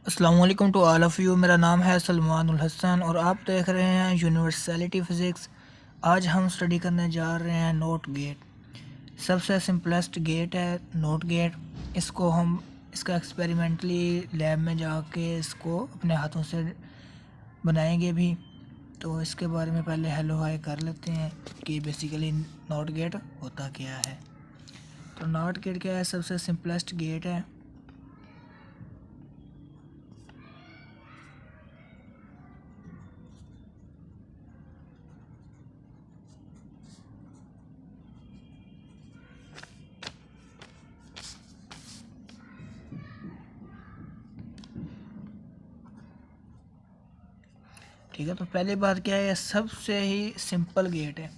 अस्सलाम वालेकुम to all of you. मेरा नाम है सलमान उल हसन और आप देख रहे हैं यूनिवर्सैलिटी फ़िज़िक्स। आज हम स्टडी करने जा रहे हैं नोट गेट। सबसे सिंपलेस्ट गेट है नोट गेट। इसको हम इसका एक्सपेरिमेंटली लैब में जाके इसको अपने हाथों से बनाएंगे भी। तो इसके बारे में पहले हेलो हाय कर लेते हैं कि बेसिकली नोट गेट होता क्या है। तो नोट गेट क्या है? सबसे सिंपलेस्ट गेट है। ठीक है, तो पहली बात क्या है, सबसे ही सिंपल गेट है।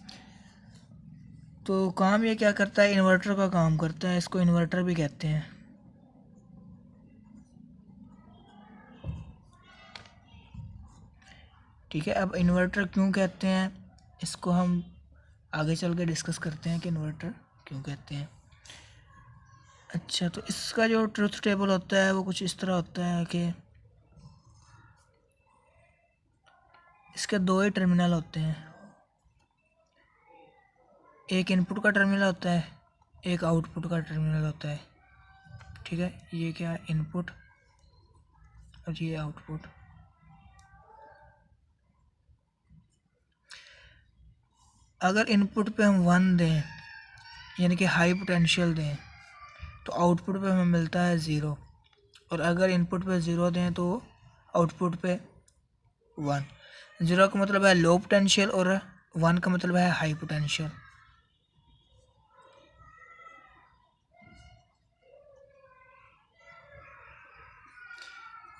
तो काम ये क्या करता है? इन्वर्टर का काम करता है। इसको इन्वर्टर भी कहते हैं। ठीक है, अब इन्वर्टर क्यों कहते हैं इसको हम आगे चल के डिस्कस करते हैं कि इन्वर्टर क्यों कहते हैं। अच्छा, तो इसका जो ट्रुथ टेबल होता है वो कुछ इस तरह होता है कि इसके दो ही टर्मिनल होते हैं। एक इनपुट का टर्मिनल होता है, एक आउटपुट का टर्मिनल होता है। ठीक है, ये क्या है? इनपुट और ये आउटपुट। अगर इनपुट पे हम 1 दें यानी कि हाई पोटेंशियल दें तो आउटपुट पे हमें मिलता है 0, और अगर इनपुट पे 0 दें तो आउटपुट पे 1। 0 का मतलब है लो पोटेंशियल और 1 का मतलब है हाई पोटेंशियल।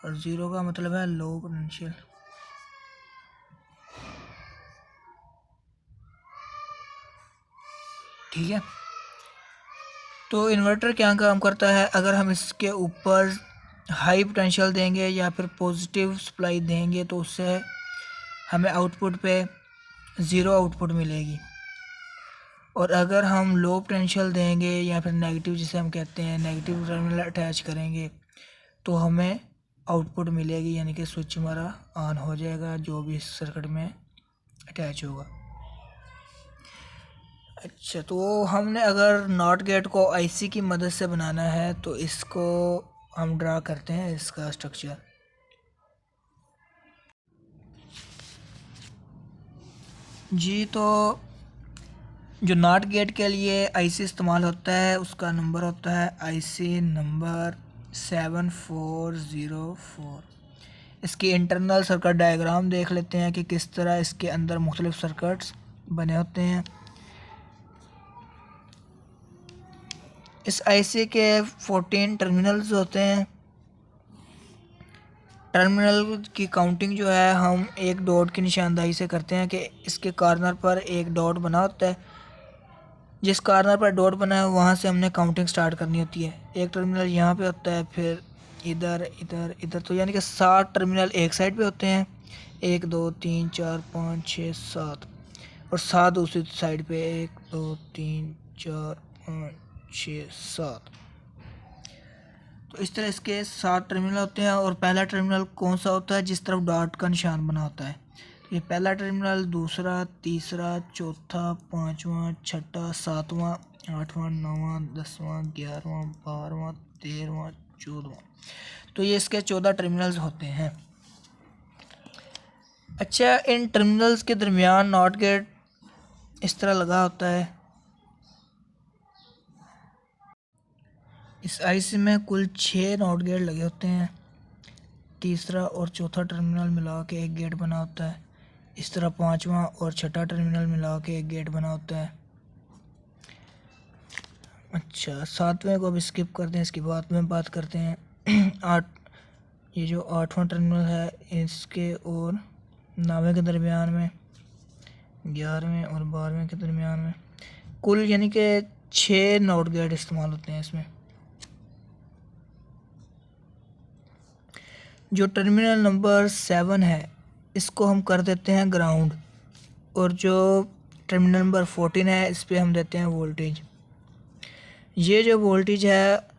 और 0 का मतलब है लो पोटेंशियल। ठीक है, तो इन्वर्टर क्या काम करता है? अगर हम इसके ऊपर हाई पोटेंशियल देंगे या फिर पॉजिटिव सप्लाई देंगे तो उससे हमें आउटपुट पे 0 आउटपुट मिलेगी। और अगर हम लो पोटेंशियल देंगे या फिर नेगेटिव, जिसे हम कहते हैं नेगेटिव टर्मिनल अटैच करेंगे, तो हमें आउटपुट मिलेगी, यानी कि स्विच हमारा ऑन हो जाएगा जो भी इस सर्किट में अटैच होगा। अच्छा, तो हमने अगर नॉट गेट को आईसी की मदद से बनाना है तो इसको हम ड्रा करते हैं, इसका स्ट्रक्चर। जी, तो जो नॉट गेट के लिए आईसी इस्तेमाल होता है उसका नंबर होता है आईसी नंबर 7404। इसकी इंटरनल सर्किट डायग्राम देख लेते हैं कि किस तरह इसके अंदर मुख्तलिफ सर्किट्स बने होते हैं। इस आईसी के 14 टर्मिनल्स होते हैं। टर्मिनल की काउंटिंग जो है हम एक डॉट की निशानदाही से करते हैं कि इसके कॉर्नर पर एक डॉट बना होता है। जिस कॉर्नर पर डॉट बना है वहाँ से हमने काउंटिंग स्टार्ट करनी होती है। एक टर्मिनल यहाँ पे होता है, फिर इधर इधर इधर, तो यानी कि 7 टर्मिनल एक साइड पे होते हैं। 1 2 3 4 5 6 7, और 7 दूसरी साइड पे। 1 2 3 4 5 6 7। तो इस तरह इसके 7 टर्मिनल होते हैं। और पहला टर्मिनल कौन सा होता है? जिस तरफ डॉट का निशान बना होता है। तो ये पहला टर्मिनल, दूसरा, तीसरा, चौथा, पाँचवा, छठा, सातवां, आठवां, नौवां, 10वां, 11वां, 12वां, 13वां, 14वां। तो ये इसके 14 टर्मिनल्स होते हैं। अच्छा, इन टर्मिनल्स के दरमियान नॉट गेट इस तरह लगा होता है। इस आईसी में कुल 6 नॉट गेट लगे होते हैं। तीसरा और चौथा टर्मिनल मिला के एक गेट बना होता है। इस तरह पांचवा और छठा टर्मिनल मिला के एक गेट बना होता है। अच्छा, सातवें को अब स्किप करते हैं, इसकी बाद में बात करते हैं। आठ, ये जो आठवां टर्मिनल है इसके और 9वें के दरमियान में, 11वें और 12वें के दरमियान में, कुल यानी कि 6 नॉट गेट इस्तेमाल होते हैं इसमें। जो टर्मिनल नंबर 7 है इसको हम कर देते हैं ग्राउंड, और जो टर्मिनल नंबर 14 है इस पर हम देते हैं वोल्टेज। ये जो वोल्टेज है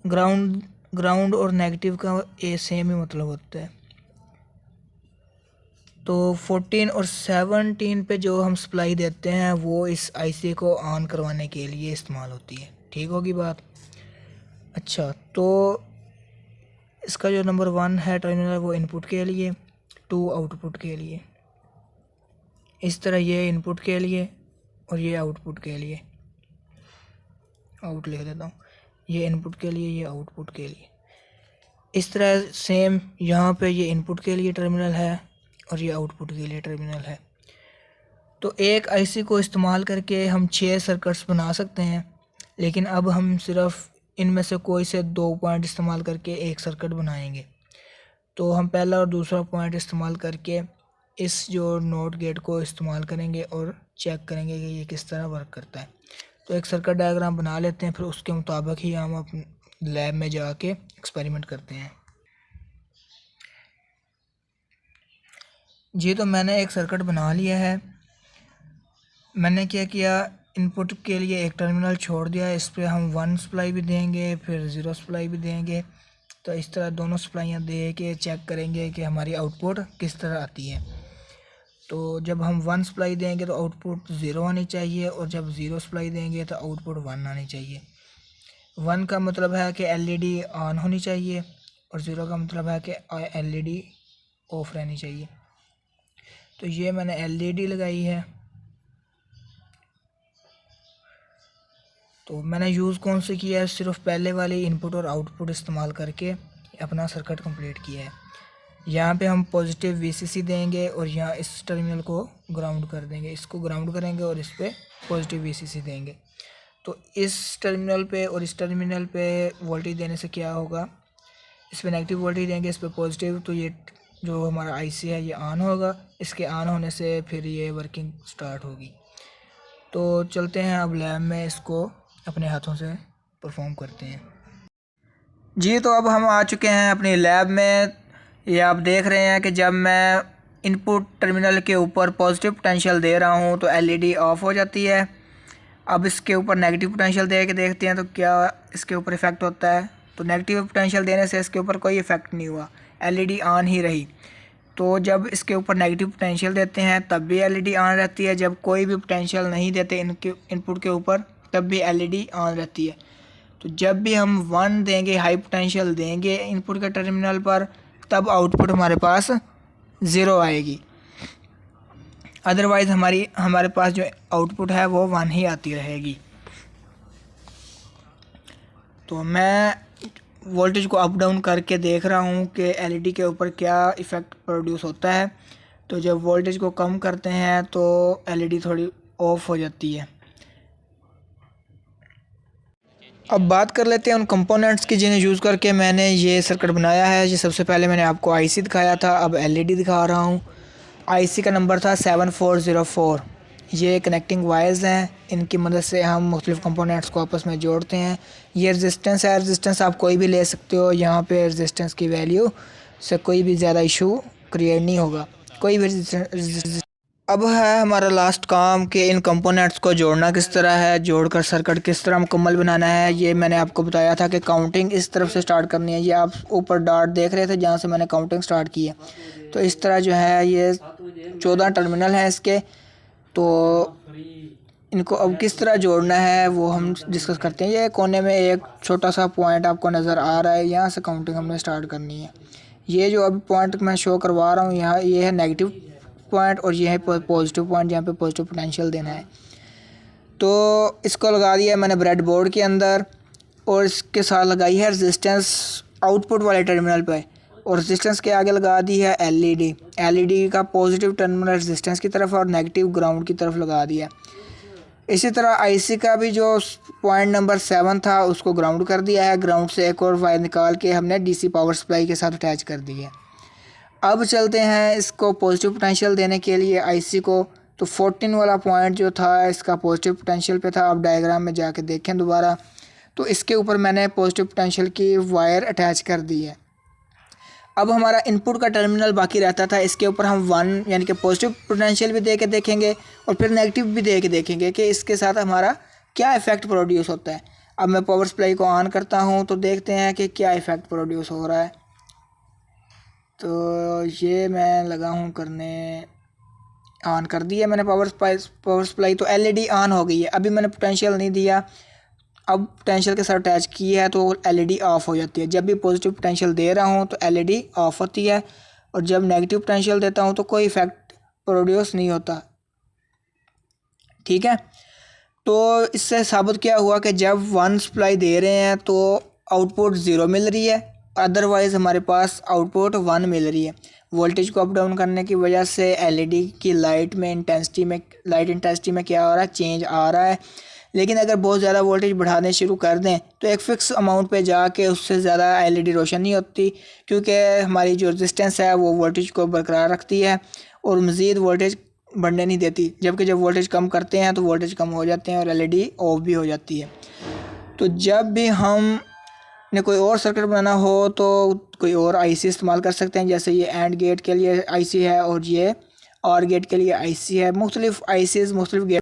ग्राउंड ग्राउंड और नेगेटिव का सेम ही मतलब होता है। तो 14 और 17 पे जो हम सप्लाई देते हैं वो इस आईसी को ऑन करवाने के लिए इस्तेमाल होती है। ठीक होगी बात। अच्छा, तो इसका जो नंबर 1 है टर्मिनल वो इनपुट के लिए, 2 आउटपुट के लिए। इस तरह ये इनपुट के लिए और ये आउटपुट के लिए, आउट लिख देता हूँ, ये इनपुट के लिए, ये आउटपुट के लिए। इस तरह सेम यहाँ पे ये इनपुट के लिए टर्मिनल है और ये आउटपुट के लिए टर्मिनल है। तो एक आईसी को इस्तेमाल करके हम 6 सर्किट्स बना सकते हैं, लेकिन अब हम सिर्फ इनमें से कोई से 2 पॉइंट इस्तेमाल करके एक सर्किट बनाएंगे। तो हम पहला और दूसरा पॉइंट इस्तेमाल करके इस जो नोट गेट को इस्तेमाल करेंगे और चेक करेंगे कि ये किस तरह वर्क करता है। तो एक सर्किट डायग्राम बना लेते हैं, फिर उसके मुताबिक ही हम अपने लैब में जाके एक्सपेरिमेंट करते हैं। जी, तो मैंने एक सर्किट बना लिया है। मैंने क्या किया, इनपुट के लिए एक टर्मिनल छोड़ दिया, इस पर हम 1 सप्लाई भी देंगे, फिर 0 सप्लाई भी देंगे। तो इस तरह दोनों सप्लाइयाँ दे के चेक करेंगे कि हमारी आउटपुट किस तरह आती है। तो जब हम 1 सप्लाई देंगे तो आउटपुट 0 आनी चाहिए, और जब 0 सप्लाई देंगे तो आउटपुट 1 आनी चाहिए। 1 का मतलब है कि एलईडी ऑन होनी चाहिए, और 0 का मतलब है कि एलईडी ऑफ रहनी चाहिए। तो ये मैंने एलईडी लगाई है। तो मैंने यूज़ कौन से किया है, सिर्फ पहले वाले इनपुट और आउटपुट इस्तेमाल करके अपना सर्किट कंप्लीट किया है। यहाँ पे हम पॉजिटिव वीसीसी देंगे और यहाँ इस टर्मिनल को ग्राउंड कर देंगे, इसको ग्राउंड करेंगे और इस पर पॉजिटिव वीसीसी देंगे। तो इस टर्मिनल पे और इस टर्मिनल पे वोल्टेज देने से क्या होगा, इस पर नेगेटिव वोल्टेज देंगे, इस पर पॉजिटिव, तो ये जो हमारा आईसी है ये ऑन होगा। इसके ऑन होने से फिर ये वर्किंग स्टार्ट होगी। तो चलते हैं अब लैब में, इसको अपने हाथों से परफॉर्म करते हैं। जी, तो अब हम आ चुके हैं अपनी लैब में। ये आप देख रहे हैं कि जब मैं इनपुट टर्मिनल के ऊपर पॉजिटिव पोटेंशियल दे रहा हूँ तो एलईडी ऑफ हो जाती है। अब इसके ऊपर नेगेटिव पोटेंशियल दे के देखते हैं तो क्या इसके ऊपर इफ़ेक्ट होता है। तो नेगेटिव पोटेंशियल देने से इसके ऊपर कोई इफ़ेक्ट नहीं हुआ, एलईडी ऑन ही रही। तो जब इसके ऊपर नेगेटिव पोटेंशियल देते हैं तब भी एलईडी ऑन रहती है, जब कोई भी पोटेंशियल नहीं देते इनके इनपुट के ऊपर तब भी एलईडी ऑन रहती है। तो जब भी हम 1 देंगे, हाई पोटेंशियल देंगे इनपुट के टर्मिनल पर, तब आउटपुट हमारे पास 0 आएगी। अदरवाइज़ हमारे पास जो आउटपुट है वो 1 ही आती रहेगी। तो मैं वोल्टेज को अप डाउन करके देख रहा हूँ कि एलईडी के ऊपर क्या इफ़ेक्ट प्रोड्यूस होता है। तो जब वोल्टेज को कम करते हैं तो एलईडी थोड़ी ऑफ हो जाती है। अब बात कर लेते हैं उन कंपोनेंट्स की जिन्हें यूज़ करके मैंने ये सर्किट बनाया है। ये सबसे पहले मैंने आपको आईसी दिखाया था, अब एलईडी दिखा रहा हूँ। आईसी का नंबर था 7404। ये कनेक्टिंग वायर्स हैं, इनकी मदद से हम मुख्तलिफ़ कंपोनेंट्स को आपस में जोड़ते हैं। ये रेजिस्टेंस है, रेजिस्टेंस आप कोई भी ले सकते हो। यहाँ पे रेजिस्टेंस की वैल्यू से कोई भी ज़्यादा इशू क्रिएट नहीं होगा, कोई भी। अब है हमारा लास्ट काम कि इन कंपोनेंट्स को जोड़ना किस तरह है, जोड़कर सर्किट किस तरह मुकम्मल बनाना है। ये मैंने आपको बताया था कि काउंटिंग इस तरफ से स्टार्ट करनी है। ये आप ऊपर डॉट देख रहे थे जहाँ से मैंने काउंटिंग स्टार्ट की है। तो इस तरह जो है ये 14 टर्मिनल हैं इसके। तो इनको अब किस तरह जोड़ना है वो हम डिस्कस करते हैं। ये कोने में एक छोटा सा पॉइंट आपको नज़र आ रहा है, यहाँ से काउंटिंग हमने स्टार्ट करनी है। ये जो अभी पॉइंट मैं शो करवा रहा हूँ यहाँ, ये है नेगेटिव पॉइंट और ये है पॉजिटिव पॉइंट जहाँ पे पॉजिटिव पोटेंशियल देना है। तो इसको लगा दिया मैंने ब्रेड बोर्ड के अंदर, और इसके साथ लगाई है रेजिस्टेंस आउटपुट वाले टर्मिनल पे, और रेजिस्टेंस के आगे लगा दी है एलईडी। एलईडी का पॉजिटिव टर्मिनल रेजिस्टेंस की तरफ और नेगेटिव ग्राउंड की तरफ लगा दिया। इसी तरह आईसी का भी जो पॉइंट नंबर 7 था उसको ग्राउंड कर दिया है। ग्राउंड से एक और वायर निकाल के हमने डीसी पावर सप्लाई के साथ अटैच कर दी है। अब चलते हैं इसको पॉजिटिव पोटेंशियल देने के लिए आईसी को। तो 14 वाला पॉइंट जो था इसका पॉजिटिव पोटेंशियल पे था। अब डायग्राम में जाके देखें दोबारा, तो इसके ऊपर मैंने पॉजिटिव पोटेंशियल की वायर अटैच कर दी है। अब हमारा इनपुट का टर्मिनल बाकी रहता था, इसके ऊपर हम 1 यानी कि पॉजिटिव पोटेंशियल भी दे के देखेंगे और फिर नेगेटिव भी दे के देखेंगे कि इसके साथ हमारा क्या इफ़ेक्ट प्रोड्यूस होता है। अब मैं पावर सप्लाई को ऑन करता हूँ तो देखते हैं कि क्या इफ़ेक्ट प्रोड्यूस हो रहा है। तो ये मैं लगा हूँ करने, ऑन कर दिया मैंने पावर सप्लाई। तो एलईडी ऑन हो गई है। अभी मैंने पोटेंशियल नहीं दिया, अब पोटेंशियल के साथ अटैच की है तो एलईडी ऑफ हो जाती है। जब भी पॉजिटिव पोटेंशियल दे रहा हूँ तो एलईडी ऑफ होती है, और जब नेगेटिव पोटेंशियल देता हूँ तो कोई इफ़ेक्ट प्रोड्यूस नहीं होता। ठीक है, तो इससे साबित क्या हुआ कि जब 1 सप्लाई दे रहे हैं तो आउटपुट 0 मिल रही है, अदरवाइज़ हमारे पास आउटपुट 1 मिल रही है। वोल्टेज को अप डाउन करने की वजह से एलईडी की लाइट इंटेंसिटी में क्या हो रहा है, चेंज आ रहा है। लेकिन अगर बहुत ज़्यादा वोल्टेज बढ़ाने शुरू कर दें तो एक फ़िक्स अमाउंट पे जाके उससे ज़्यादा एलईडी रोशन नहीं होती, क्योंकि हमारी जो रेजिस्टेंस है वो वोल्टेज को बरकरार रखती है और मज़ीद वोल्टेज बढ़ने नहीं देती। जबकि जब वोल्टेज कम करते हैं तो वोल्टेज कम हो जाते हैं और एलईडी ऑफ भी हो जाती है। तो जब भी हम ने कोई और सर्किट बनाना हो तो कोई और आईसी इस्तेमाल कर सकते हैं, जैसे ये एंड गेट के लिए आईसी है और ये और गेट के लिए आईसी है। मुख्तलिफ आईसीज़ मुख्तलिफ गेट